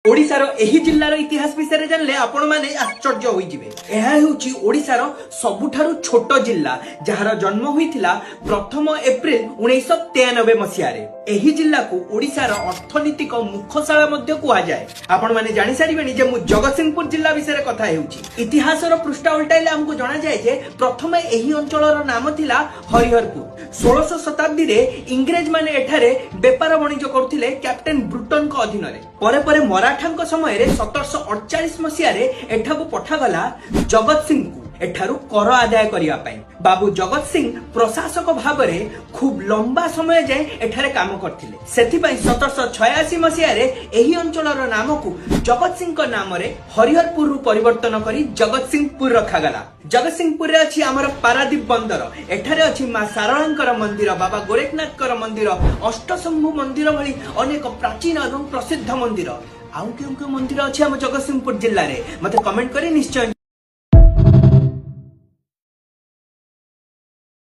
ओडिशार एही जिल्लार इतिहास विषय जानले आपण माने आश्चर्य होई जिवे। एहा हेउची ओडिशार सबुठारु छोट जिल्ला जहार जन्म होइथिला 1 एप्रिल 1993 मसिया रे। एही जिल्ला को ओडिशार अर्थनीतिक मुख्यशाला मध्ये कुहा जाय। आपण माने जानि सारिबेनी जे मु जगतसिंहपुर जिल्ला विषय कथा हेउची। इतिहासर पृष्ठा उल्टाइले हमकु जणा जाय जे प्रथमे एही अंचलर नाम थिला हरिहरपुर। 16 शताब्दी रे इंग्रेज माने एठारे व्यापार वाणिज्य करथिले कैप्टेन ब्रुटन को अधीन रे। परे परे मराठा समय रे 1748 मसिया रे एठाकु पठागला जगत सिंह को एठारु कर आदाय करिया पई। बाबू जगत सिंह प्रशासक भाव रे खूब लंबा समय जाए एठारे काम करथिले। सेथि पई 1786 मसिया रे एही अंचलर नाम को जगत सिंह को नाम रे हरिहरपुर रु परिवर्तन करी जगत सिंहपुर रखा गला। जगत सिंहपुर रे अछि हमर पारादीप बंदर। एठारे अछि मां सारळांकर मंदिर, बाबा गोरखनाथकर मंदिर, अष्टशंभु मंदिर भली अनेक प्राचीन एवं प्रसिद्ध मंदिर। आउ केउ केउ मंदिर अछि हम जगतसिंहपुर जिल्ला रे मते कमेंट करी निश्चय।